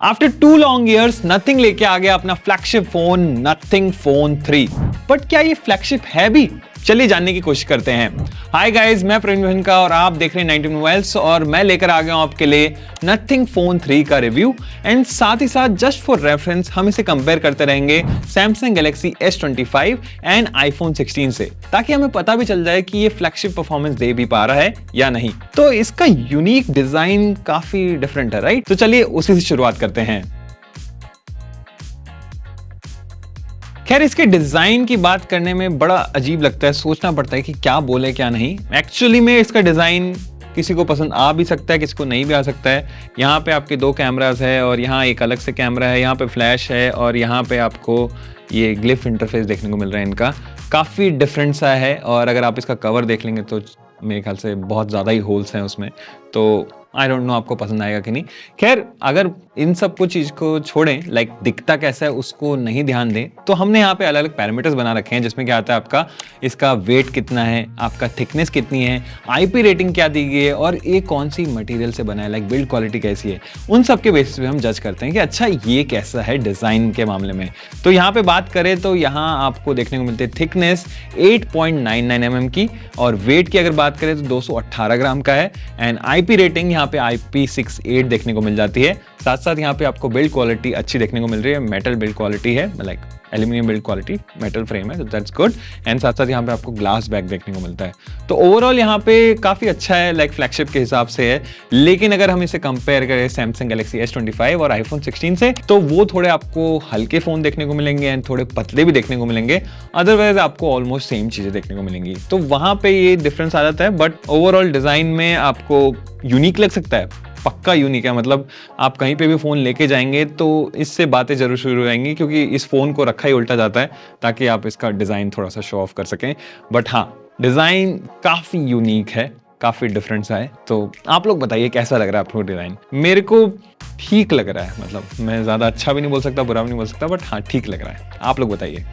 After 2 long years nothing लेके आ गया अपना flagship phone nothing phone 3। But क्या ये फ्लैगशिप है भी? चलिए जानने की कोशिश करते हैं। हाय गाइस, मैं प्रवीण मोहनका और आप देख रहे हैं 19 मोबाइल्स और मैं लेकर आ गया हूं आपके लिए नथिंग फोन 3 का रिव्यू एंड साथ ही साथ जस्ट फॉर रेफरेंस हम इसे कंपेयर करते रहेंगे Samsung Galaxy S25 and iPhone 16 से, ताकि हमें पता भी चल जाए कि ये फ्लैगशिप परफॉर्मेंस दे भी पा रहा है या नहीं। तो इसका यूनिक डिजाइन काफी डिफरेंट है, राइट? तो चलिए उसी से शुरुआत करते हैं। खैर, इसके डिजाइन की बात करने में बड़ा अजीब लगता है, सोचना पड़ता है कि क्या बोले क्या नहीं। एक्चुअली में इसका डिजाइन किसी को पसंद आ भी सकता है, किसी को नहीं भी आ सकता है। यहाँ पे आपके 2 कैमरास है और यहाँ एक अलग से कैमरा है, यहाँ पे फ्लैश है और यहाँ पे आपको ये ग्लिफ इंटरफेस देखने को मिल रहा है। इनका काफ़ी डिफरेंट सा है और अगर आप इसका कवर देख लेंगे तो मेरे ख्याल से बहुत ज़्यादा ही होल्स हैं उसमें, तो आई डोंट नो आपको पसंद आएगा कि नहीं। खैर, अगर इन सब कुछ चीज़ को छोड़ें, लाइक दिखता कैसा है उसको नहीं ध्यान दें, तो हमने यहाँ पे अलग अलग पैरामीटर्स बना रखे हैं, जिसमें क्या आता है आपका इसका वेट कितना है, आपका थिकनेस कितनी है, आईपी रेटिंग क्या दी गई है और ये कौन सी मटेरियल से बना है, लाइक बिल्ड क्वालिटी कैसी है। उन सब के बेसिस पे हम जज करते हैं कि अच्छा ये कैसा है डिज़ाइन के मामले में। तो यहाँ पे बात करें तो यहाँ आपको देखने को मिलती है थिकनेस 8.99 mm की और वेट की अगर बात करें तो 218 ग्राम का है एंड आईपी रेटिंग यहाँ पे IP68 देखने को मिल जाती है। साथ साथ यहाँ पे आपको बिल्ड क्वालिटी अच्छी देखने को मिल रही है, मेटल बिल्ड क्वालिटी है, like aluminium build quality, metal frame है, दैट्स गुड। एंड साथ साथ यहाँ पे आपको ग्लास बैक देखने को मिलता है। तो ओवरऑल यहाँ पे काफ़ी अच्छा है, लाइक फ्लैगशिप के हिसाब से है। लेकिन अगर हम इसे कंपेयर करें सैमसंग गैलेक्सी S25 और आईफोन 16 से, तो वो थोड़े आपको हल्के फ़ोन देखने को मिलेंगे एंड थोड़े पतले भी देखने को मिलेंगे। अदरवाइज आपको ऑलमोस्ट सेम चीज़ें देखने को मिलेंगी, तो वहाँ पे ये डिफरेंस आ जाता है। बट ओवरऑल डिज़ाइन में आपको यूनिक लग सकता है, पक्का यूनिक है। मतलब आप कहीं पे भी फ़ोन लेके जाएंगे तो इससे बातें जरूर शुरू हो जाएंगी, क्योंकि इस फ़ोन को रखा ही उल्टा जाता है ताकि आप इसका डिज़ाइन थोड़ा सा शो ऑफ कर सकें। बट हाँ, डिज़ाइन काफ़ी यूनिक है, काफ़ी डिफरेंट सा है। तो आप लोग बताइए कैसा लग रहा है आपको डिज़ाइन? मेरे को ठीक लग रहा है, मतलब मैं ज़्यादा अच्छा भी नहीं बोल सकता, बुरा भी नहीं बोल सकता, बट हाँ ठीक लग रहा है। आप लोग बताइए।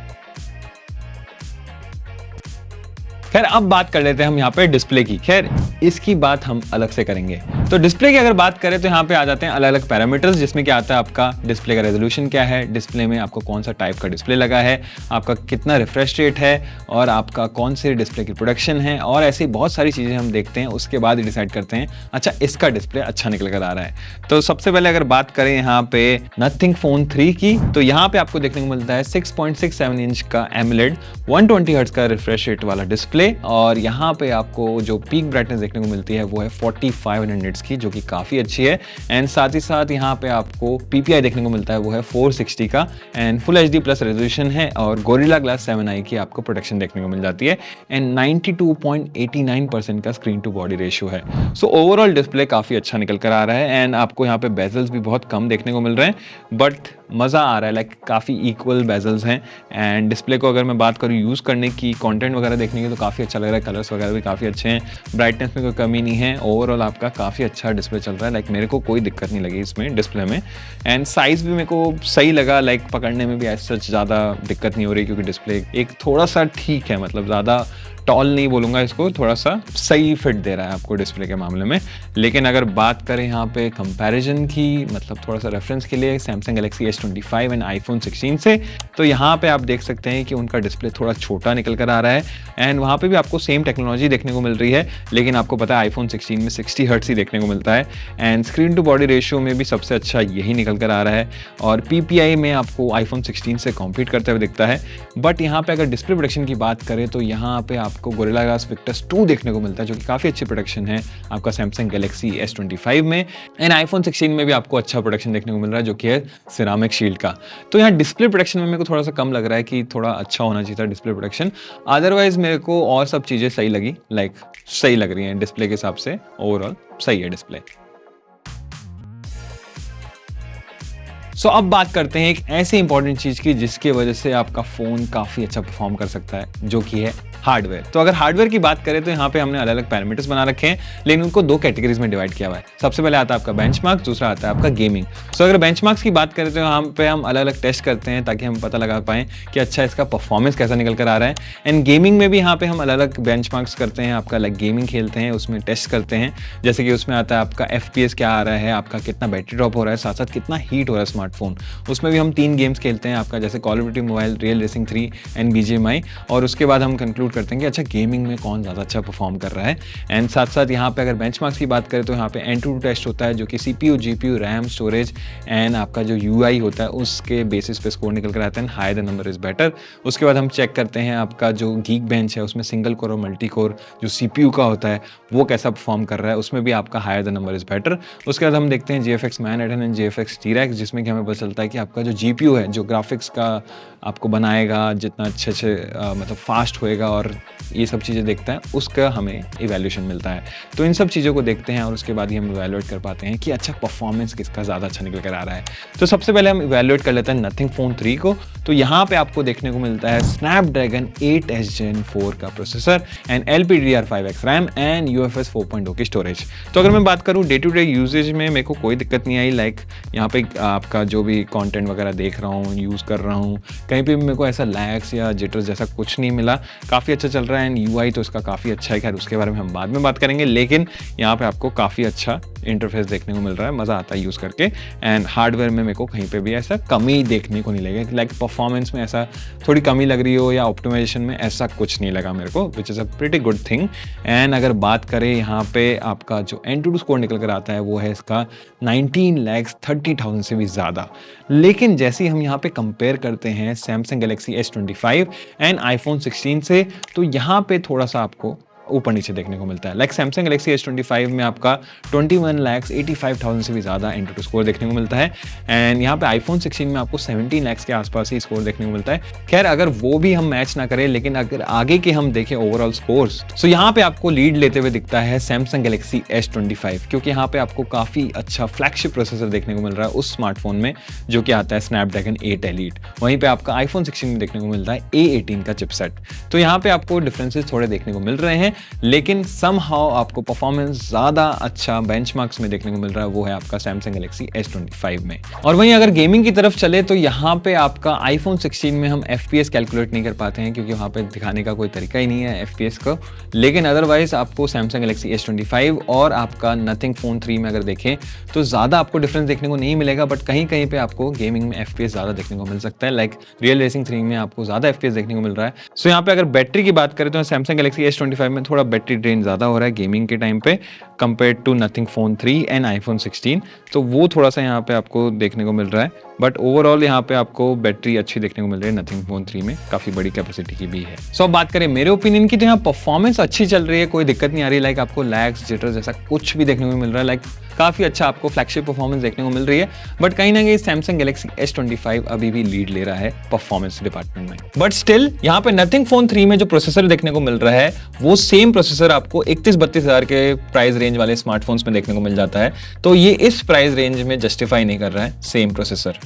खैर, अब बात कर लेते हैं हम यहाँ पे डिस्प्ले की। खैर, इसकी बात हम अलग से करेंगे। तो डिस्प्ले की अगर बात करें तो यहाँ पे आ जाते हैं अलग अलग पैरामीटर्स, जिसमें क्या आता है आपका डिस्प्ले का रेजोल्यूशन क्या है, डिस्प्ले में आपको कौन सा टाइप का डिस्प्ले लगा है, आपका कितना रिफ्रेश रेट है और आपका कौन से डिस्प्ले की प्रोडक्शन है, और ऐसी बहुत सारी चीज़ें हम देखते हैं। उसके बाद डिसाइड करते हैं अच्छा इसका डिस्प्ले अच्छा निकल कर आ रहा है। तो सबसे पहले अगर बात करें यहाँ पे नथिंग फोन 3 की, तो यहाँ पे आपको देखने को मिलता है 6.67 इंच का एमोलेड 120 हर्ट्ज का रिफ्रेश रेट वाला डिस्प्ले और यहाँ पे आपको जो पीक ब्राइटनेस देखने को मिलती है वो है 4500 निट्स की, जो कि काफ़ी अच्छी है। एंड साथ ही साथ यहाँ पे आपको PPI देखने को मिलता है वो है 460 का and full HD plus resolution है और गोरिल्ला ग्लास 7i की आपको प्रोटेक्शन देखने को मिल जाती है एंड 92.89% का स्क्रीन टू बॉडी रेशियो है। सो ओवरऑल डिस्प्ले काफ़ी अच्छा निकल कर आ रहा है एंड आपको यहाँ पे बेजल्स भी बहुत कम देखने को मिल रहे हैं, बट मज़ा आ रहा है, लाइक काफ़ी इक्वल बेजल्स हैं। एंड डिस्प्ले को अगर मैं बात करूँ यूज़ करने की, कंटेंट वगैरह देखने की, तो काफ़ी अच्छा लग रहा है। कलर्स वगैरह भी काफ़ी अच्छे हैं, ब्राइटनेस में कोई कमी नहीं है। ओवरऑल आपका काफ़ी अच्छा डिस्प्ले चल रहा है, लाइक मेरे को कोई दिक्कत नहीं लगी इसमें डिस्प्ले में। एंड साइज़ भी मेरे को सही लगा, लाइक पकड़ने में भी ऐसा ज़्यादा दिक्कत नहीं हो रही, क्योंकि डिस्प्ले एक थोड़ा सा ठीक है, मतलब ज़्यादा टॉल नहीं बोलूँगा इसको, थोड़ा सा सही फिट दे रहा है आपको डिस्प्ले के मामले में। लेकिन अगर बात करें यहाँ पे कंपैरिजन की, मतलब थोड़ा सा रेफरेंस के लिए Samsung Galaxy S25 and iPhone 16 से, तो यहाँ पे आप देख सकते हैं कि उनका डिस्प्ले थोड़ा छोटा निकल कर आ रहा है एंड वहाँ पे भी आपको सेम टेक्नोलॉजी देखने को मिल रही है। लेकिन आपको पता है आईफोन 16 में 60 हर्ट्ज ही देखने को मिलता है and screen to body ratio में भी सबसे अच्छा यही निकल कर आ रहा है और PPI में आपको आईफोन 16 से कॉम्पीट करते हुए दिखता है। बट यहाँ पे अगर डिस्प्ले प्रोडक्शन की बात करें तो यहाँ पे आपको गोरिल्ला ग्लास विक्टस 2 देखने को मिलता है, जो कि काफ़ी अच्छी प्रोडक्शन है आपका सैमसंग गैलेक्सी S25 में एंड आईफोन 16 में भी आपको अच्छा प्रोडक्शन देखने को मिल रहा है, जो कि है सिरामिक शील्ड का। तो यहाँ डिस्प्ले प्रोडक्शन में मेरे को थोड़ा सा कम लग रहा है कि थोड़ा अच्छा होना चाहिए था डिस्प्ले प्रोडक्शन। अदरवाइज मेरे को और सब चीज़ें सही लगी, लाइक सही लग रही हैं डिस्प्ले के हिसाब से। ओवरऑल सही है डिस्प्ले। सो अब बात करते हैं एक ऐसी इंपॉर्टेंट चीज़ की जिसकी वजह से आपका फ़ोन काफ़ी अच्छा परफॉर्म कर सकता है, जो कि है हार्डवेयर। तो अगर हार्डवेयर की बात करें तो यहाँ पे हमने अलग अलग पैरामीटर्स बना रखे हैं, लेकिन उनको दो कैटेगरीज में डिवाइड किया हुआ है। सबसे पहले आता है आपका बेंचमार्क, दूसरा आता है आपका गेमिंग। सो अगर बेंचमार्क्स की बात करें तो यहाँ पे हम अलग अलग टेस्ट करते हैं ताकि हम पता लगा पाएं कि अच्छा इसका परफॉर्मेंस कैसा निकल कर आ रहा है। एंड गेमिंग में भी यहाँ पे हम अलग अलग बेंचमार्क्स करते हैं, आपका लाइक गेमिंग खेलते हैं, उसमें टेस्ट करते हैं। जैसे कि उसमें आता है आपका FPS क्या आ रहा है, आपका कितना बैटरी ड्रॉप हो रहा है, साथ साथ कितना हीट हो रहा है स्मार्टफोन। उसमें भी हम 3 गेम्स खेलते हैं आपका, जैसे call of duty mobile, real racing 3 and BGMI। और उसके बाद हम कंक्लूड करते हैं कि अच्छा गेमिंग में कौन ज़्यादा अच्छा परफॉर्म कर रहा है। एंड साथ साथ यहाँ पे अगर बेंचमार्क्स की बात करें तो यहाँ पे Antutu टेस्ट होता है, जो कि CPU, GPU, RAM, storage and आपका जो UI होता है उसके बेसिस पे स्कोर निकल कर आता है। Higher the number is better. उसके बाद हम चेक करते हैं आपका जो गीक बेंच है उसमें सिंगल कोर और मल्टी कोर जो CPU का होता है वो कैसा परफॉर्म कर रहा है, उसमें भी आपका higher the number is better. उसके बाद हम देखते हैं GFX Manhattan and GFX T-Rex, जिसमें कि हमें पता चलता है कि आपका जो GPU है जो ग्राफिक्स का आपको बनाएगा, जितना अच्छे मतलब फास्ट होएगा और ये सब चीज़ें देखता है, उसका हमें इवैल्यूएशन मिलता है। तो इन सब चीज़ों को देखते हैं और उसके बाद ही हम इवैल्यूएट कर पाते हैं कि अच्छा परफॉर्मेंस किसका ज़्यादा अच्छा निकल कर आ रहा है। तो सबसे पहले हम इवैल्यूएट कर लेते हैं Nothing Phone 3 को। तो यहाँ पे आपको देखने को मिलता है Snapdragon 8S Gen 4 का processor and LPDDR5X RAM and UFS 4.0 की स्टोरेज। तो अगर मैं बात करूँ डे टू डे यूजेज में मेरे को कोई दिक्कत नहीं आई। लाइक यहाँ पे आपका जो भी कंटेंट वगैरह देख रहा हूँ, यूज़ कर रहा हूँ, कहीं पे भी मेरे को ऐसा लैग्स या जिटर्स जैसा कुछ नहीं मिला। काफ़ी अच्छा चल रहा है एंड UI तो इसका काफ़ी अच्छा है, खैर उसके बारे में हम बाद में बात करेंगे। लेकिन यहाँ पे आपको काफ़ी अच्छा इंटरफेस देखने को मिल रहा है, मज़ा आता है यूज़ करके। एंड हार्डवेयर में मेरे को कहीं पे भी ऐसा कमी देखने को नहीं लगी, लाइक परफॉर्मेंस में ऐसा थोड़ी कमी लग रही हो या ऑप्टिमाइजेशन में, ऐसा कुछ नहीं लगा मेरे को, which is a pretty good thing. And अगर बात करें यहाँ पे आपका जो Antutu स्कोर निकल कर आता है वो है इसका 19,30,000 से भी ज़्यादा। लेकिन जैसे ही हम यहाँ पे कंपेयर करते हैं Samsung Galaxy S25 and iPhone 16 से, तो यहाँ पे थोड़ा सा आपको ऊपर नीचे देखने को मिलता है। लाइक Samsung Galaxy S25 में आपका 21,85,000 से भी ज़्यादा Antutu स्कोर देखने को मिलता है एंड यहाँ पे iPhone 16 में आपको 17 लाख के आसपास ही स्कोर देखने को मिलता है। खैर अगर वो भी हम मैच ना करें, लेकिन अगर आगे के हम देखें ओवरऑल स्कोर्स, तो यहाँ पे आपको लीड लेते हुए दिखता है Samsung Galaxy S25, क्योंकि यहाँ पे आपको काफ़ी अच्छा फ्लैगशिप प्रोसेसर देखने को मिल रहा है उस स्मार्टफोन में जो कि आता है Snapdragon 8 Elite। वहीं पे आपका iPhone 16 में देखने को मिलता है A18 का चिपसेट। तो यहाँ पे आपको डिफरेंसेस थोड़े देखने को मिल रहे हैं, लेकिन समहाउ आपको परफॉर्मेंस ज़्यादा अच्छा बेंचमार्क्स में देखने को मिल रहा है, वो है आपका Samsung Galaxy S25 में। और वहीं अगर गेमिंग की तरफ चले तो यहाँ पे आपका iPhone 16 में हम FPS कैलकुलेट नहीं कर पाते हैं, क्योंकि वहाँ पे दिखाने का कोई तरीका ही नहीं है FPS को। लेकिन अदरवाइज आपको Samsung Galaxy S25 और आपका Nothing Phone 3 में अगर देखें तो ज़्यादा आपको डिफरेंस देखने को नहीं मिलेगा, बट कहीं कहीं पे आपको गेमिंग में FPS ज़्यादा देखने को मिल सकता है। लाइक रियल रेसिंग 3 में आपको ज़्यादा FPS देखने को मिल रहा है। सो यहाँ पे अगर बैटरी की बात करें तो Samsung Galaxy S25 में थोड़ा बैटरी ड्रेन ज़्यादा हो रहा है गेमिंग के टाइम पे compared to Nothing Phone 3 and iPhone 16, तो वो थोड़ा सा यहाँ पे आपको देखने को मिल रहा है। बट ओवरऑल यहाँ पे आपको बैटरी अच्छी देखने को मिल रही है Nothing Phone 3 में, काफ़ी बड़ी कैपेसिटी की भी है। सो अब बात करें मेरे ओपिनियन की, तो यहाँ परफॉर्मेंस अच्छी चल रही है, कोई दिक्कत नहीं आ रही। लाइक आपको लैग्स जिटर्स जैसा कुछ भी देखने को मिल रहा है, लाइक काफ़ी अच्छा आपको फ्लैगशिप परफॉर्मेंस देखने को मिल रही है। बट कहीं ना कहीं Samsung Galaxy S25 अभी भी लीड ले रहा है परफॉर्मेंस डिपार्टमेंट में। बट स्टिल यहाँ पे Nothing Phone 3 में जो प्रोसेसर देखने को मिल रहा है वो सेम प्रोसेसर आपको 31-32 हज़ार के प्राइस रेंज वाले स्मार्टफोन्स में देखने को मिल जाता है। तो ये इस प्राइस रेंज में जस्टिफाई नहीं कर रहा है सेम प्रोसेसर।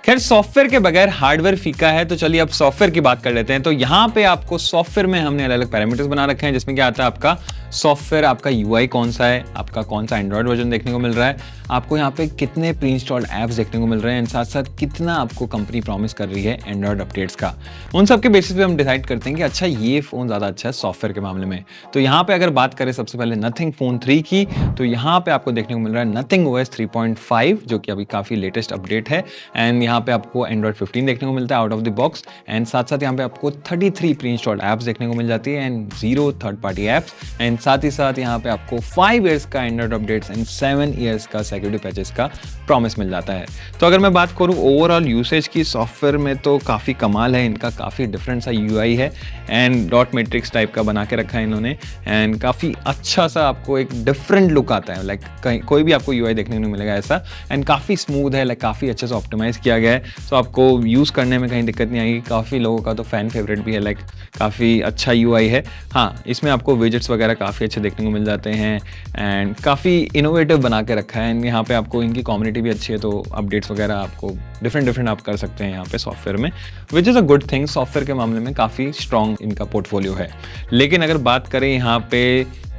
खैर सॉफ्टवेयर के बगैर हार्डवेयर फीका है, तो चलिए अब सॉफ्टवेयर की बात कर लेते हैं। तो यहाँ पे आपको सॉफ्टवेयर में हमने अलग अलग पैरामीटर्स बना रखे हैं, जिसमें क्या आता है आपका सॉफ्टवेयर, आपका UI कौन सा है, आपका कौन सा एंड्रॉयड वर्जन देखने को मिल रहा है, आपको यहाँ पे कितने प्री इंस्टॉल्ड ऐप्स देखने को मिल रहे हैं, एंड साथ साथ कितना आपको कंपनी प्रॉमिस कर रही है एंड्रॉयड अपडेट्स का। उन सब के बेसिस पे हम डिसाइड करते हैं कि अच्छा ये फ़ोन ज़्यादा अच्छा है सॉफ्टवेयर के मामले में। तो यहाँ पे अगर बात करें सबसे पहले Nothing Phone 3 की, तो यहाँ पे आपको देखने को मिल रहा है Nothing OS 3.5, जो कि अभी काफ़ी लेटेस्ट अपडेट है। एंड यहाँ पे आपको Android 15 देखने को मिलता है out of the box, and साथ साथ यहाँ पे आपको 33 प्री इंस्टॉल्ड ऐप्स देखने को मिल जाती है and 0 third party apps, and साथ ही साथ यहाँ पे आपको 5 ईयर्स का एंड्रॉइड अपडेट्स एंड 7 ईयर्स का सिक्योरिटी पैचेस का प्रॉमिस मिल जाता है। तो अगर मैं बात करूँ ओवरऑल यूसेज की सॉफ्टवेयर में, तो काफ़ी कमाल है, इनका काफ़ी डिफरेंट सा UI है एंड डॉट मैट्रिक्स टाइप का बना के रखा है इन्होंने, एंड काफ़ी अच्छा सा आपको एक डिफरेंट लुक आता है। लाइक कहीं कोई भी आपको UI देखने को नहीं मिलेगा ऐसा, एंड काफ़ी स्मूथ है, लाइक काफ़ी अच्छे से ऑप्टिमाइज़ किया गया है। तो आपको यूज़ करने में कहीं दिक्कत नहीं आएगी। काफ़ी लोगों का तो फ़ैन फेवरेट भी है, लाइक काफ़ी अच्छा UI है। हाँ, इसमें आपको विजेट्स वगैरह काफ़ी काफ़ी अच्छे देखने को मिल जाते हैं एंड काफ़ी इनोवेटिव बना के रखा है। एंड यहाँ पे आपको इनकी कम्युनिटी भी अच्छी है, तो अपडेट्स वगैरह आपको डिफरेंट आप कर सकते हैं यहाँ पे सॉफ्टवेयर में, which is a good thing. Software के मामले में काफ़ी स्ट्रॉन्ग इनका पोर्टफोलियो है। लेकिन अगर बात करें यहाँ पे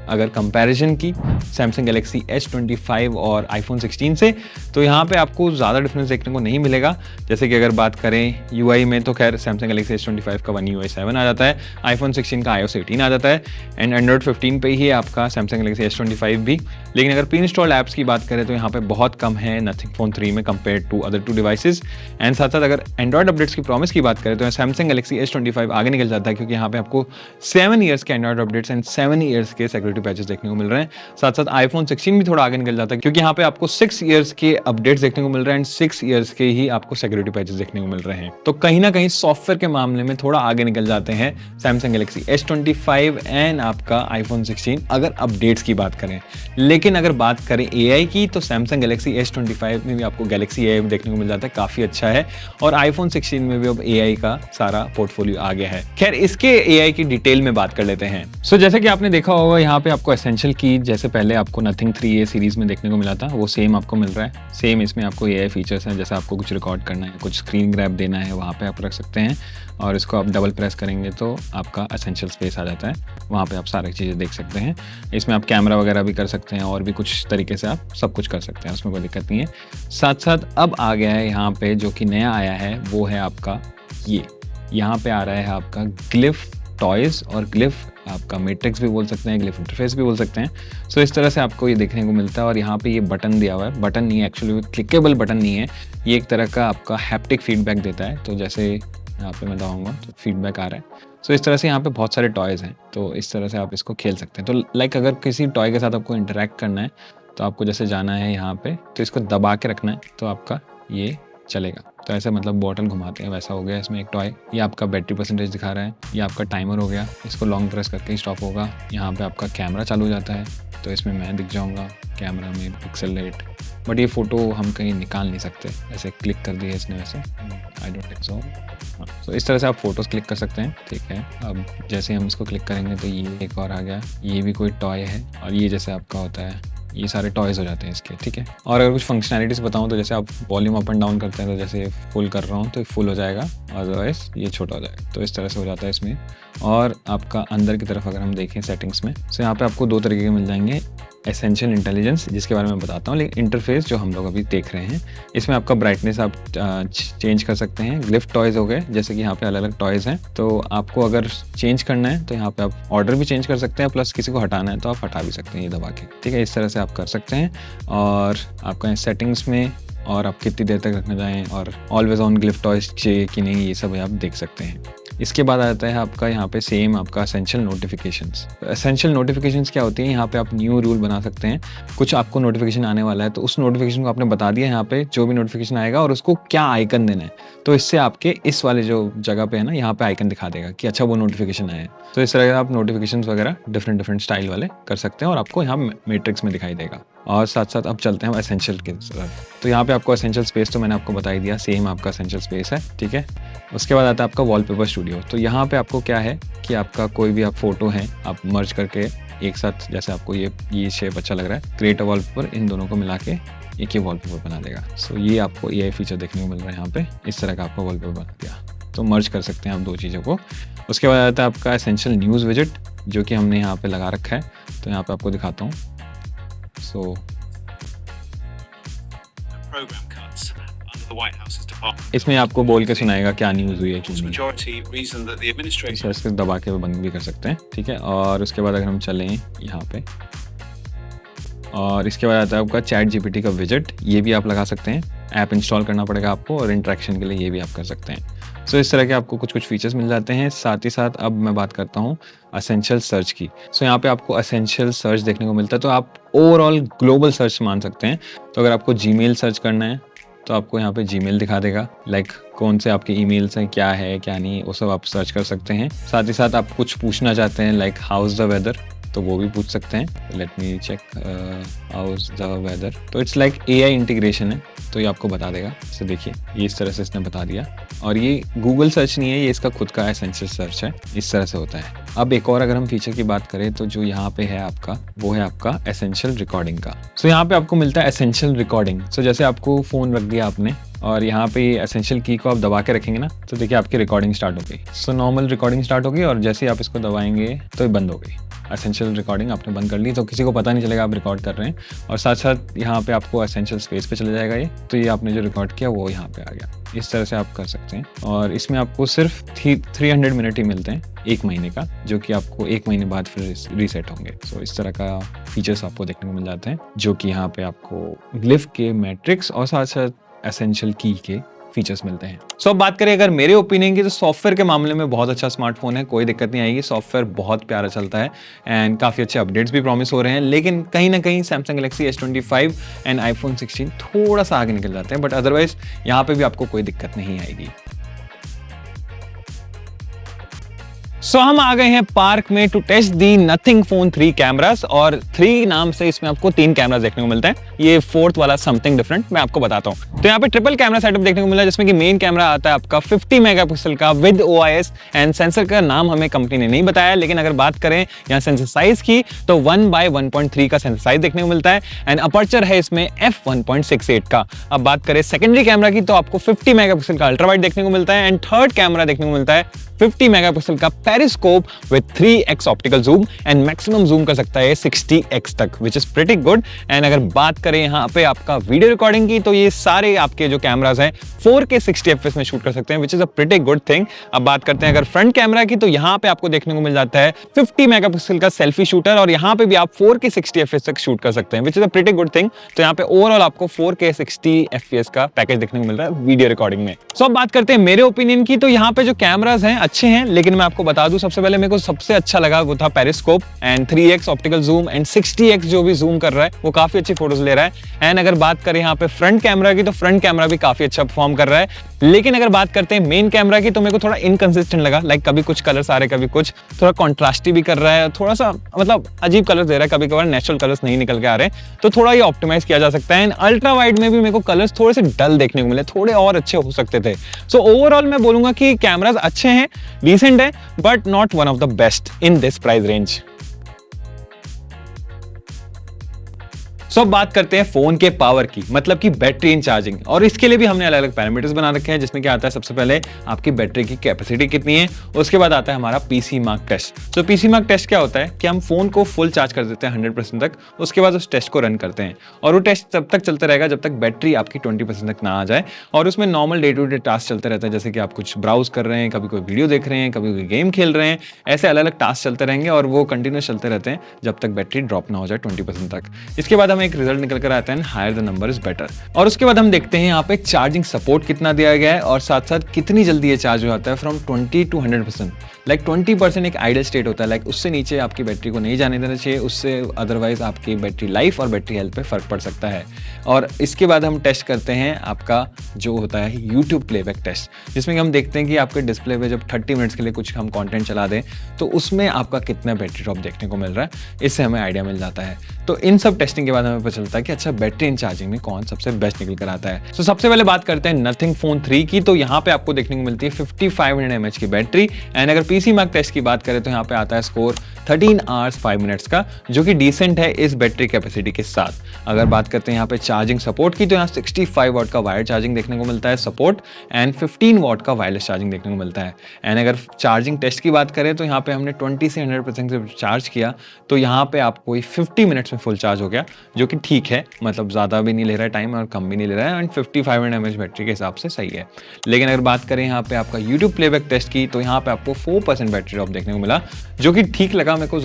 अगर कंपैरिजन की सैमसंग गैलेक्सी S25 और आईफोन 16 से, तो यहाँ पे आपको ज़्यादा डिफरेंस देखने को नहीं मिलेगा। जैसे कि अगर बात करें UI में, तो खैर सैमसंग गैलेक्सी S25 का One UI 7 आ जाता है, आईफोन 16 का iOS 18 आ जाता है एंड एंड्रॉइड 15 पे ही आपका सैमसंग गैलेक्सी S25 भी। लेकिन अगर प्री इंस्टॉल्ड ऐप्स की बात करें तो यहाँ पे बहुत कम है नथिंग फ़ोन 3 में compare to other 2 devices. And साथ साथ अगर एंड्रॉइड अपडेट्स की प्रॉमिस की बात करें तो सैमसंग गैलेक्सी S25 आगे निकल जाता है, क्योंकि यहाँ पे आपको 7 ईयर्स के एंड्रॉइड अपडेट्स एंड 7 ईयर्स के सिक्योरिटी पैचेस देखने को मिल रहे हैं। साथ साथ आईफोन 16 भी थोड़ा आगे निकल जाता है, क्योंकि यहाँ पे आपको 6 ईयर्स के अपडेट्स देखने को मिल रहे हैं एंड 6 ईयर्स के ही आपको सिक्योरिटी पैचेस देखने को मिल रहे हैं। तो कहीं ना कहीं सॉफ्टवेयर के मामले में थोड़ा आगे निकल जाते हैं सैमसंग गैलेक्सी S25 एंड आपका आईफोन 16 अगर अपडेट्स की बात करें। लेकिन अगर बात करें AI की, तो सैमसंग गैलेक्सी S25 में भी आपको गैलेक्सी AI देखने को मिल जाता है, काफी अच्छा है। और आईफोन 16 में भी अब AI का सारा पोर्टफोलियो आ गया है। खैर, इसके AI की डिटेल में बात कर लेते हैं। सो जैसे कि आपने देखा होगा, यहाँ पे आपको एसेंशियल की जैसे पहले आपको नथिंग 3A सीरीज में देखने को मिला था, वो सेम आपको मिल रहा है। सेम इसमें आपको AI फीचर्स हैं, जैसे आपको कुछ रिकॉर्ड करना है, कुछ स्क्रीन ग्रैब देना है, वहाँ पे आप रख सकते हैं और इसको आप डबल प्रेस करेंगे तो आपका एसेंशियल स्पेस आ जाता है, वहाँ पे आप सारी चीज़ें देख सकते हैं। इसमें आप कैमरा वगैरह भी कर सकते हैं और भी कुछ तरीके से आप सब कुछ कर सकते हैं, उसमें कोई दिक्कत नहीं है। साथ साथ अब आ गया है यहाँ पे जो कि नया आया है, वो है आपका यहाँ पे आ रहा है आपका ग्लिफ टॉयज़ और ग्लिफ आपका मैट्रिक्स भी बोल सकते हैं, ग्लिफ इंटरफेस भी बोल सकते हैं। सो इस तरह से आपको ये देखने को मिलता है। और यहाँ पे ये बटन दिया हुआ है, बटन नहीं है एक्चुअली, क्लिकेबल बटन नहीं है, ये एक तरह का आपका हैप्टिक फीडबैक देता है। तो जैसे यहाँ पे मैं दबाऊंगा तो फीडबैक आ रहा है। सो इस तरह से यहाँ पे बहुत सारे टॉयज़ हैं, तो इस तरह से आप इसको खेल सकते हैं। तो लाइक अगर किसी टॉय के साथ आपको इंटरेक्ट करना है तो आपको जैसे जाना है यहाँ पे, तो इसको दबा के रखना है तो आपका ये चलेगा। तो ऐसे मतलब बॉटल घुमाते हैं, वैसा हो गया इसमें एक टॉय। ये आपका बैटरी परसेंटेज दिखा रहा है, ये आपका टाइमर हो गया, इसको लॉन्ग प्रेस करके ही स्टॉप होगा। यहाँ पे आपका कैमरा चालू हो जाता है, तो इसमें मैं दिख जाऊँगा कैमरा में पिक्सल रेट, बट ये फ़ोटो हम कहीं निकाल नहीं सकते, ऐसे क्लिक कर दिए इसने वैसे, आई डोंट थिंक सो। तो इस तरह से आप फ़ोटोज़ क्लिक कर सकते हैं, ठीक है। अब जैसे हम इसको क्लिक करेंगे तो ये एक और आ गया, ये भी कोई टॉय है। और ये जैसे आपका होता है, ये सारे टॉयज़ हो जाते हैं इसके, ठीक है। और अगर कुछ फंक्शनैलिटीज़ बताऊँ तो जैसे आप वॉल्यूम अप एंड डाउन करते हैं, तो जैसे फुल कर रहा हूँ तो फुल हो जाएगा, अदरवाइज ये छोटा हो जाएगा। तो इस तरह से हो जाता है इसमें। और आपका अंदर की तरफ अगर हम देखें सेटिंग्स में, तो यहाँ पे आपको 2 तरीके के मिल जाएंगे, एसेंशियल इंटेलिजेंस जिसके बारे में बताता हूँ, लेकिन इंटरफेस जो हम लोग अभी देख रहे हैं, इसमें आपका ब्राइटनेस आप चेंज कर सकते हैं। ग्लिफ टॉयज़ हो गए, जैसे कि यहाँ पे अलग अलग टॉयज़ हैं, तो आपको अगर चेंज करना है तो यहाँ पे आप ऑर्डर भी चेंज कर सकते हैं, प्लस किसी को हटाना है तो आप हटा भी सकते हैं ये दबा के, ठीक है। इस तरह से आप कर सकते हैं। और आपका सेटिंग्स में और आप कितनी देर तक रखना चाहें और ऑलवेज ऑन ग्लिफ टॉयज़ चाहिए कि नहीं, ये सब आप देख सकते हैं। इसके बाद आ जाता है आपका यहाँ पे सेम आपका एसेंशियल नोटिफिकेशंस। एसेंशियल नोटिफिकेशंस क्या होती हैं, यहाँ पे आप न्यू रूल बना सकते हैं। कुछ आपको नोटिफिकेशन आने वाला है तो उस नोटिफिकेशन को आपने बता दिया यहाँ पे, जो भी नोटिफिकेशन आएगा और उसको क्या आइकन देना है, तो इससे आपके इस वाले जो जगह पे है ना, यहाँ पे आइकन दिखा देगा कि अच्छा वो नोटिफिकेशन आया है। तो इस तरह आप नोटिफिकेशन वगैरह डिफरेंट स्टाइल वाले कर सकते हैं और आपको यहाँ मैट्रिक्स में दिखाई देगा। और साथ साथ अब चलते हैं एसेंशियल की तरफ। तो यहाँ पे आपको एसेंशियल स्पेस तो मैंने आपको बता ही दिया, सेम आपका एसेंशियल स्पेस है, ठीक है। उसके बाद आता है आपका वॉलपेपर स्टूडियो। तो यहाँ पे आपको क्या है कि आपका कोई भी आप फोटो है, आप मर्ज करके एक साथ, जैसे आपको ये शेप अच्छा लग रहा है, क्रिएट अ वॉलपेपर, इन दोनों को मिला के एक ही वॉलपेपर बना देगा। सो ये आपको AI फीचर देखने को मिल रहा है यहाँ पे, इस तरह का आपका वॉलपेपर बना दिया। तो मर्ज कर सकते हैं आप 2 चीज़ों को। उसके बाद आता है आपका एसेंशियल न्यूज़ विजेट, जो कि हमने यहाँ पे लगा रखा है। तो यहाँ पे आपको दिखाता हूँ। सो इसमें आपको बोल के सुनाएगा क्या न्यूज़ हुई है, क्यों नहीं। इसको दबा के बंद भी कर सकते हैं, ठीक है। और उसके बाद अगर हम चलें यहाँ पे, और इसके बाद आता है आपका चैट GPT का विजेट, ये भी आप लगा सकते हैं। ऐप इंस्टॉल करना पड़ेगा आपको और इंटरेक्शन के लिए ये भी आप कर सकते हैं। सो इस तरह के आपको कुछ फीचर्स मिल जाते हैं। साथ ही साथ अब मैं बात करता हूँ एसेंशियल सर्च की। सो यहाँ पे आपको एसेंशियल सर्च देखने को मिलता है, तो आप ओवरऑल ग्लोबल सर्च मान सकते हैं। तो अगर आपको जीमेल सर्च करना है तो आपको यहाँ पे जीमेल दिखा देगा, लाइक कौन से आपके ईमेल्स हैं, क्या है क्या नहीं, वो सब आप सर्च कर सकते हैं। साथ ही साथ आप कुछ पूछना चाहते हैं, like how is the weather, तो वो भी पूछ सकते हैं। Let me check how's the weather. तो इट्स लाइक AI इंटीग्रेशन है, तो ये आपको बता देगा। तो देखिए ये इस तरह से इसने बता दिया, और ये गूगल सर्च नहीं है, ये इसका खुद का एसेंशियल सर्च है, इस तरह से होता है। अब एक और अगर हम फीचर की बात करें तो जो यहाँ पे है आपका, वो है आपका एसेंशियल रिकॉर्डिंग का। सो यहाँ पे आपको मिलता है एसेंशियल रिकॉर्डिंग। सो जैसे आपको फ़ोन रख दिया आपने और यहाँ पे एसेंशियल की को आप दबा के रखेंगे ना, तो देखिए आपकी रिकॉर्डिंग स्टार्ट हो गई। सो नॉर्मल रिकॉर्डिंग स्टार्ट होगी और जैसे ही आप इसको दबाएंगे तो ये बंद हो गई। एसेंशियल रिकॉर्डिंग आपने बंद कर ली, तो किसी को पता नहीं चलेगा आप रिकॉर्ड कर रहे हैं, और साथ साथ यहाँ पे आपको एसेंशियल स्पेस पे चला जाएगा ये, तो ये आपने जो रिकॉर्ड किया वो यहाँ पे आ गया। इस तरह से आप कर सकते हैं, और इसमें आपको सिर्फ 300 मिनट ही मिलते हैं 1 महीने का, जो कि आपको 1 महीने बाद फिर रीसेट होंगे। सो इस तरह का फीचर्स आपको देखने को मिल जाते हैं, जो कि यहाँ पे आपको ग्लिफ के मैट्रिक्स और साथ साथ एसेंशियल की के फीचर्स मिलते हैं। सो अब बात करें अगर मेरे ओपिनियन की, तो सॉफ्टवेयर के मामले में बहुत अच्छा स्मार्टफोन है, कोई दिक्कत नहीं आएगी। सॉफ्टवेयर बहुत प्यारा चलता है एंड काफ़ी अच्छे अपडेट्स भी प्रॉमिस हो रहे हैं, लेकिन कहीं ना कहीं Samsung Galaxy S25 and iPhone 16 थोड़ा सा आगे निकल जाते हैं, बट अदरवाइज यहाँ पे भी आपको कोई दिक्कत नहीं आएगी। सो हम आ गए हैं पार्क में to test the nothing phone 3 cameras, और 3 नाम से इसमें आपको 3 कैमरास देखने को मिलते हैं। ये 4th वाला समथिंग डिफरेंट मैं आपको बताता हूँ। तो यहाँ पे ट्रिपल कैमरा सेटअप देखने को मिला है, जिसमें कि मेन कैमरा आता है आपका 50 मेगापिक्सल का विद OIS, एंड सेंसर का नाम हमें कंपनी ने नहीं बताया, लेकिन अगर बात करें यहाँ सेंसर साइज की, तो 1/1.3 का सेंसर साइज देखने को मिलता है, एंड अपर्चर है इसमें f1.68 का। अब बात करें सेकेंडरी कैमरा की, तो आपको 50 मेगापिक्सल का अल्ट्रा वाइड देखने को मिलता है, एंड थर्ड कैमरा देखने को मिलता है 50 मेगापिक्सल का periscope with 3x optical zoom, and maximum zoom कर सकता है 60x तक, which is pretty good. And अगर बात करें यहाँ पे आपका वीडियो रिकॉर्डिंग की, तो ये सारे आपके जो कैमरास हैं 4K 60 FPS में शूट कर सकते हैं, which is a pretty good thing. अब बात करते हैं अगर फ्रंट कैमरा की, तो यहाँ पे आपको देखने को मिल जाता है 50 मेगापिक्सल का सेल्फी शूटर, और यहाँ पे भी आप 4K 60 FPS तक शूट कर सकते हैं, which is a pretty good thing. तो यहाँ पे ओवरऑल आपको 4K 60 FPS का पैकेज देखने को मिल रहा है वीडियो रिकॉर्डिंग में। सो अब बात करते हैं मेरे ओपिनियन की, तो यहाँ पे जो कैमरास हैं अच्छे हैं, लेकिन मैं आपको बता दूं सबसे पहले मेरे को सबसे अच्छा लगा वो था periscope, and 3x optical zoom and 60x जो भी जूम कर रहा है वो काफी अच्छी फोटोज ले रहा है। एंड अगर बात करें यहाँ पे फ्रंट कैमरा की, तो फ्रंट कैमरा भी काफी अच्छा परफॉर्म कर रहा है, लेकिन अगर बात करते हैं मेन कैमरा की, तो मेरे को थोड़ा इनकंसिस्टेंट लगा। लाइक कभी कुछ कलर्स आ रहे, कभी कुछ, थोड़ा कॉन्ट्रास्टी भी कर रहा है, थोड़ा सा मतलब अजीब कलर्स दे रहा है, कभी कभार नेचुरल कलर्स नहीं निकल के आ रहे, तो थोड़ा ये ऑप्टिमाइज किया जा सकता है। एंड अल्ट्रा वाइड में भी मेरे को कलर्स थोड़े से डल देखने को मिले, थोड़े और अच्छे हो सकते थे। सो ओवरऑल मैं बोलूंगा कि कैमरास अच्छे हैं, डिसेंट है, but not one of the best in this price range. So अब बात करते हैं फोन के पावर की, मतलब कि बैटरी इन चार्जिंग, और इसके लिए भी हमने अलग अलग पैरामीटर्स बना रखे हैं, जिसमें क्या आता है सबसे पहले आपकी बैटरी की कैपेसिटी कितनी है, उसके बाद आता है हमारा PC मार्क टेस्ट। तो PC मार्क टेस्ट क्या होता है कि हम फोन को फुल चार्ज कर देते हैं 100% तक, उसके बाद उस टेस्ट को रन करते हैं, और वो टेस्ट तब तक चलता रहेगा जब तक बैटरी आपकी 20% तक ना आ जाए, और उसमें normal day to day task चलते रहता है, जैसे कि आप कुछ ब्राउज कर रहे हैं, कभी कोई वीडियो देख रहे हैं, कभी कोई गेम खेल रहे हैं, ऐसे अलग अलग टास्क चलते रहेंगे, और वो कंटिन्यूस चलते रहते हैं जब तक बैटरी ड्रॉप ना हो जाए 20% तक। इसके बाद हमें एक रिजल्ट निकल कर आता है, higher the number is better, और उसके बाद हम देखते हैं यहाँ पे चार्जिंग सपोर्ट कितना दिया गया है, और साथ साथ कितनी जल्दी ये चार्ज हो जाता है फ्रॉम 20 to 100%। लाइक 20% एक आइडियल स्टेट होता है, लाइक उससे नीचे आपकी बैटरी को नहीं जाने देना चाहिए, उससे अदरवाइज आपकी बैटरी लाइफ और बैटरी हेल्थ पे फर्क पड़ सकता है। और इसके बाद हम टेस्ट करते हैं आपका जो होता है यूट्यूब प्लेबैक टेस्ट, जिसमें हम देखते हैं कि आपके डिस्प्ले पे जब 30 मिनट्स के लिए कुछ हम कंटेंट चला दें, तो उसमें आपका कितना बैटरी ड्रॉप देखने को मिल रहा है, इससे हमें आइडिया मिल जाता है। तो इन सब टेस्टिंग के बाद हमें पता चलता है कि अच्छा बैटरी इन चार्जिंग में कौन सबसे बेस्ट निकल कर आता है। तो सबसे पहले बात करते हैं नथिंग फोन 3 की, तो यहाँ पे आपको देखने को मिलती है 5500 mAh की बैटरी, एंड अगर PC मार्क टेस्ट की बात करें तो यहाँ पे आता है स्कोर 13 hours 5 minutes का, जो कि डिसेंट है इस बैटरी कैपेसिटी के साथ। अगर बात करते हैं यहाँ पे चार्जिंग सपोर्ट की, तो यहाँ 65 वाट का वायर चार्जिंग देखने को मिलता है सपोर्ट, एंड 15 वाट का वायरलेस चार्जिंग देखने को मिलता है। एंड अगर चार्जिंग टेस्ट की बात करें तो यहाँ पे हमने 20 से 100% से चार्ज किया, तो यहाँ पे आपको 50 मिनट्स में फुल चार्ज हो गया, जो कि ठीक है, मतलब ज़्यादा भी नहीं ले रहा है टाइम और कम भी नहीं ले रहा है, एंड 5500 mAh बैटरी के हिसाब से सही है। लेकिन अगर बात करें यहाँ पे आपका यूट्यूब प्लेबैक टेस्ट की, तो यहाँ पे आपको 4% बैटरी ड्रॉप देखने को मिला, जो कि ठीक लगा मेरे को,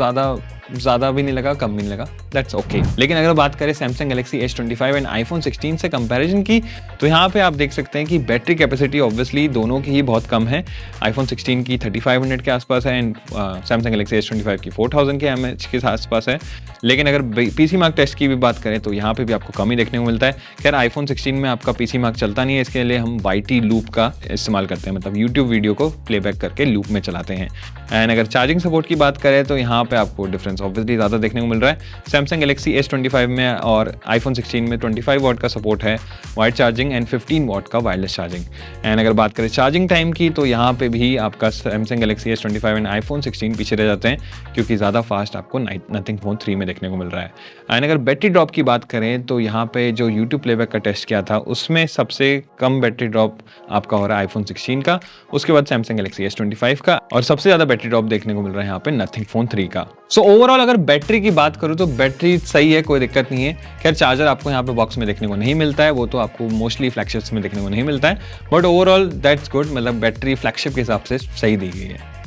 ज़्यादा भी नहीं लगा, कम भी नहीं लगा, दैट्स ओके। लेकिन अगर बात करें Samsung Galaxy S25 and iPhone 16 से कंपैरिजन की, तो यहाँ पे आप देख सकते हैं कि बैटरी कैपेसिटी ऑब्वियसली दोनों की ही बहुत कम है। iPhone 16 की 3500 के आसपास है, एंड सैमसंग गैलेक्सी S25 की 4000 के mAh के आसपास है। लेकिन अगर PC मार्क टेस्ट की भी बात करें तो यहाँ पे भी आपको कम ही देखने को मिलता है। खैर iPhone 16 में आपका PC मार्क चलता नहीं है, इसके लिए हम YT लूप का इस्तेमाल करते हैं, मतलब YouTube वीडियो को प्लेबैक करके लूप में चलाते हैं। एंड अगर चार्जिंग सपोर्ट की बात करें तो यहाँ पे आपको डिफरेंस ऑब्वियसली ज़्यादा देखने को मिल रहा है। Samsung Galaxy S25 में और iPhone 16 में 25 वॉट का सपोर्ट है वाइड चार्जिंग एंड 15 वॉट का वायरलेस चार्जिंग। एंड अगर बात करें चार्जिंग टाइम की तो यहाँ पे भी आपका Samsung Galaxy S25 and iPhone 16 पीछे रह जाते हैं, क्योंकि ज़्यादा फास्ट आपको Nothing Phone 3 में देखने को मिल रहा है। एंड अगर बैटरी ड्रॉप की बात करें तो यहाँ पे जो YouTube प्लेबैक का टेस्ट किया था उसमें सबसे कम बैटरी ड्रॉप आपका हो रहा है iPhone 16 का, उसके बाद Samsung Galaxy S25 का, और सबसे ज़्यादा बैटरी ड्रॉप देखने को मिल रहा है यहाँ पे Nothing Phone 3 का। सो ओवरऑल अगर बैटरी की बात करूँ तो बैटरी सही है, कोई दिक्कत नहीं है। खैर चार्जर आपको यहाँ पे बॉक्स में देखने को नहीं मिलता है, वो तो आपको मोस्टली फ्लैगशिप्स में देखने को नहीं मिलता है, बट ओवरऑल दैट्स गुड, मतलब बैटरी फ्लैगशिप के हिसाब से सही दी गई है।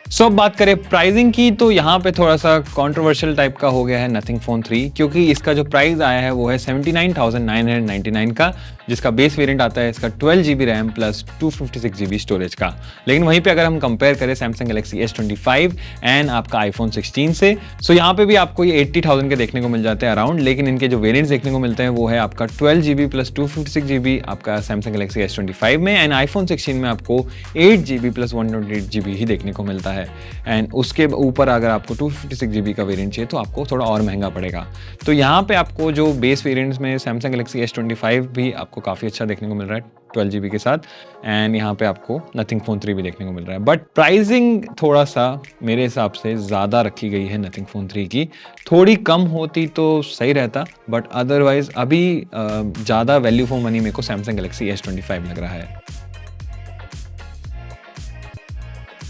सो अब बात करें प्राइसिंग की तो यहाँ पे थोड़ा सा कंट्रोवर्शियल टाइप का हो गया है Nothing Phone 3, क्योंकि इसका जो प्राइस आया है वो है 79,999 का, जिसका बेस वेरिएंट आता है इसका 12 GB RAM plus 256 GB storage का। लेकिन वहीं पे अगर हम कंपेयर करें Samsung Galaxy S25 एंड आपका iPhone 16 से, सो यहाँ पे भी आपको ये 80,000 के देखने को मिल जाते हैं अराउंड, लेकिन इनके जो वेरिएंट्स देखने को मिलते हैं वो है आपका 12 GB प्लस 256 GB आपका Samsung Galaxy S25 में, एंड iPhone 16 में आपको 8 GB प्लस 128 GB ही देखने को मिलता है। एंड उसके ऊपर अगर आपको 256 GB का वेरिएंट चाहिए तो आपको थोड़ा और महंगा पड़ेगा। तो यहाँ पे आपको जो बेस वेरिएंट्स में Samsung Galaxy S25 भी आपको काफ़ी अच्छा देखने को मिल रहा है 12 GB के साथ, एंड यहाँ पे आपको Nothing Phone 3 भी देखने को मिल रहा है। बट प्राइसिंग थोड़ा सा मेरे हिसाब से ज़्यादा रखी गई है Nothing Phone 3 की, थोड़ी कम होती तो सही रहता, बट अदरवाइज अभी ज़्यादा वैल्यू फॉर मनी मेरे को Samsung Galaxy S25 लग रहा है।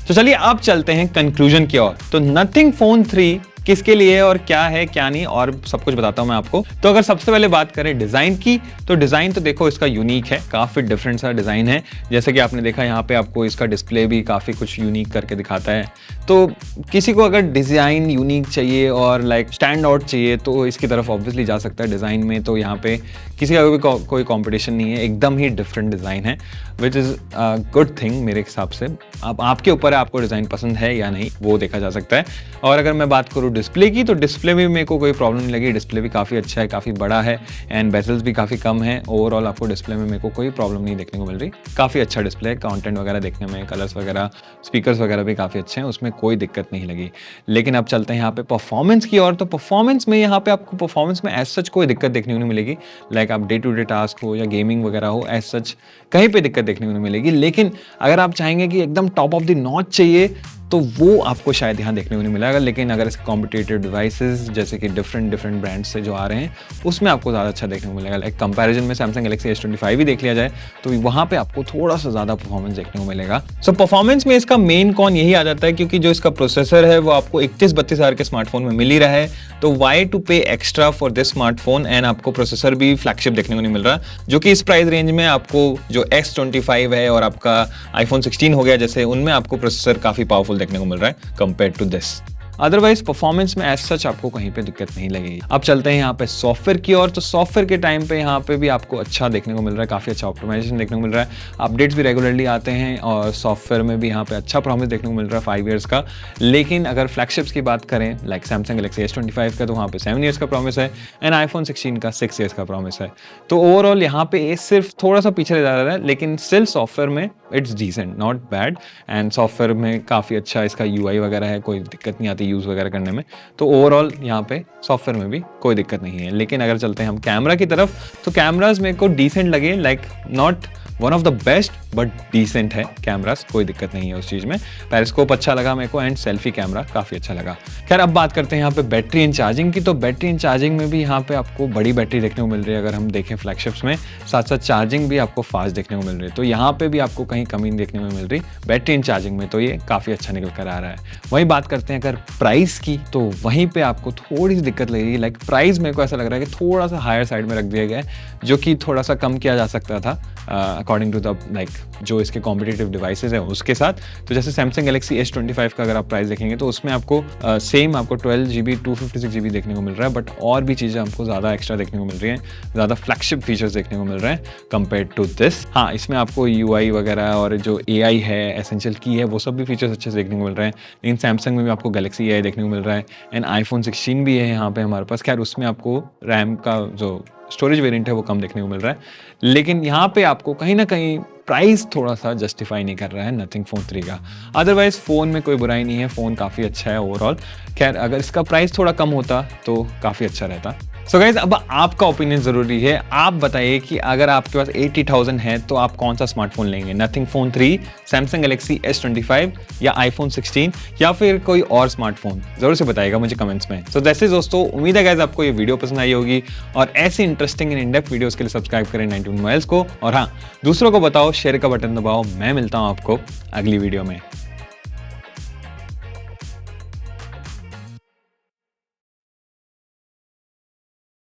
तो चलिए अब चलते हैं कंक्लूजन की ओर। तो Nothing Phone 3 किसके लिए है और क्या है क्या नहीं, और सब कुछ बताता हूं मैं आपको। तो अगर सबसे पहले बात करें डिजाइन की, तो डिजाइन तो देखो इसका यूनिक है, काफी डिफरेंट सा डिजाइन है। जैसे कि आपने देखा यहाँ पे आपको इसका डिस्प्ले भी काफी कुछ यूनिक करके दिखाता है। तो किसी को अगर डिजाइन यूनिक चाहिए और लाइक स्टैंड आउट चाहिए तो इसकी तरफ ऑब्वियसली जा सकता है डिजाइन में। तो यहाँ पे किसी का भी कोई कॉम्पिटिशन नहीं है, एकदम ही डिफरेंट डिजाइन है, विच इज गुड थिंग मेरे हिसाब से। अब आपके ऊपर है आपको डिजाइन पसंद है या नहीं, वो देखा जा सकता है। और अगर मैं बात करूँ डिस्प्ले की, तो डिस्प्ले में मेरे को कोई प्रॉब्लम नहीं लगी, डिस्प्ले भी काफ़ी अच्छा है, काफ़ी बड़ा है, एंड बेजल्स भी काफ़ी कम है। ओवरऑल आपको डिस्प्ले में मेरे को कोई प्रॉब्लम नहीं देखने को मिल रही, काफ़ी अच्छा डिस्प्ले है। कंटेंट वगैरह देखने में, कलर्स वगैरह, स्पीकर्स वगैरह भी काफ़ी अच्छे हैं, उसमें कोई दिक्कत नहीं लगी। लेकिन अब चलते हैं यहाँ पे परफॉर्मेंस की ओर। तो परफॉर्मेंस में यहाँ पे आपको परफॉर्मेंस में एज सच कोई दिक्कत देखने को नहीं मिलेगी, लाइक आप डे टू डे टास्क हो या गेमिंग वगैरह हो, एज सच कहीं पे दिक्कत देखने को नहीं मिलेगी। लेकिन अगर आप चाहेंगे कि एकदम टॉप ऑफ द नॉच चाहिए तो वो आपको शायद यहाँ देखने को नहीं मिलेगा। लेकिन अगर इसके कॉम्पिटिटिव डिवाइसेस जैसे कि डिफरेंट ब्रांड्स से जो आ रहे हैं उसमें आपको ज़्यादा अच्छा देखने को मिलेगा। लाइक कंपैरिजन में Samsung Galaxy S25 भी देख लिया जाए तो वहाँ पे आपको थोड़ा सा ज़्यादा परफॉर्मेंस देखने को मिलेगा। सो परफॉर्मेंस में इसका मेन कॉन यही आ जाता है, क्योंकि जो इसका प्रोसेसर है वो आपको 31-32 हज़ार के स्मार्टफोन में मिल ही रहा है, तो वाई टू पे extra for this smartphone. And आपको प्रोसेसर भी फ्लैगशिप देखने को नहीं मिल रहा, जो कि इस प्राइस रेंज में आपको जो S25 है और आपका iPhone 16 हो गया जैसे, उनमें आपको प्रोसेसर काफ़ी पावरफुल देखने को मिल रहा है compared to this। Otherwise performance में एज सच आपको कहीं पे दिक्कत नहीं लगेगी। अब चलते हैं यहाँ पे सॉफ्टवेयर की ओर। तो सॉफ्टवेयर के टाइम पे यहाँ पे भी आपको अच्छा देखने को मिल रहा है, काफ़ी अच्छा ऑप्टिमाइजेशन देखने को मिल रहा है, अपडेट्स भी रेगुलरली आते हैं, और सॉफ्टवेयर में भी यहाँ पे अच्छा प्रॉमिस देखने को मिल रहा है 5 ईयर्स का। लेकिन अगर फ्लैगशिप्स की बात करें लाइक Samsung Galaxy S25 का, तो वहाँ पे 7 ईयर्स का प्रॉमिस है, एंड iPhone 16 का 6 ईयर्स का प्रॉमिस है। तो ओवरऑल यहाँ पे सिर्फ थोड़ा सा पीछे जा रहा है, लेकिन स्टिल सॉफ्टवेयर में it's decent, not bad. And software में काफ़ी अच्छा इसका UI वगैरह है, कोई दिक्कत नहीं आती यूज़ वगैरह करने में। तो ओवरऑल यहाँ पे सॉफ्टवेयर में भी कोई दिक्कत नहीं है। लेकिन अगर चलते हैं हम कैमरा की तरफ, तो कैमराज मेरे को डिसेंट लगे, like not one of the best but decent है कैमरास, कोई दिक्कत नहीं है उस चीज़ में। पेरिस्कोप अच्छा लगा मेरे को, एंड सेल्फी कैमरा काफ़ी अच्छा लगा। खैर अब बात करते हैं यहाँ पे बैटरी एंड चार्जिंग की। तो बैटरी एंड चार्जिंग में भी यहाँ पे आपको बड़ी बैटरी देखने को मिल रही है अगर हम देखें फ्लैगशिप्स में, साथ साथ चार्जिंग भी आपको फास्ट देखने को मिल रही है। तो यहाँ पे भी आपको कहीं कमी देखने में मिल रही बैटरी एंड चार्जिंग में, तो ये काफ़ी अच्छा निकल कर आ रहा है। वहीं बात करते हैं अगर प्राइस की, तो वहीं पर आपको थोड़ी सी दिक्कत लगेगी। लाइक प्राइस मेरे को ऐसा लग रहा है कि थोड़ा सा हायर साइड में रख दिया गया है, जो कि थोड़ा सा कम किया जा सकता था अकॉर्डिंग टू द लाइक जो इसके कॉम्पिटिटिव डिवाइसेज है उसके साथ। तो जैसे सैमसंग गैलेक्सी S25 का अगर आप प्राइस देखेंगे तो उसमें आपको सेम आपको 12GB 256GB देखने को मिल रहा है, बट और भी चीज़ें आपको ज़्यादा एक्स्ट्रा देखने को मिल रही हैं, ज़्यादा फ्लैगशिप फीचर्स देखने को मिल रहे हैं कंपेयर टू दिस। हाँ, इसमें आपको UI वगैरह और जो AI है, एसेंशियल की है, वो सब भी फीचर्स अच्छे से देखने को मिल रहे हैं। लेकिन सैमसंग में भी आपको गैलेक्सी AI देखने को मिल रहा है एंड iPhone 16 भी है यहाँ पे हमारे पास। खैर उसमें आपको रैम का जो स्टोरेज वेरिएंट है वो कम देखने को मिल रहा है, लेकिन यहाँ पे आपको कहीं ना कहीं प्राइस थोड़ा सा जस्टिफाई नहीं कर रहा है नथिंग फोन 3 का। अदरवाइज फ़ोन में कोई बुराई नहीं है, फ़ोन काफ़ी अच्छा है ओवरऑल। खैर अगर इसका प्राइस थोड़ा कम होता तो काफ़ी अच्छा रहता। सो गाइज अब आपका ओपिनियन ज़रूरी है। आप बताइए कि अगर आपके पास 80,000 है तो आप कौन सा स्मार्टफोन लेंगे, nothing phone 3, Samsung Galaxy S25 या iPhone 16 या फिर कोई और स्मार्टफोन? ज़रूर से बताइएगा मुझे कमेंट्स में। सो दैट्स इट दोस्तों, उम्मीद है गाइज आपको ये वीडियो पसंद आई होगी और ऐसी इंटरेस्टिंग एंड इन-डेप्थ वीडियोस के लिए सब्सक्राइब करें 91 मोबाइल्स को, और हाँ, दूसरों को बताओ, शेयर का बटन दबाओ। मैं मिलता हूँ आपको अगली वीडियो में।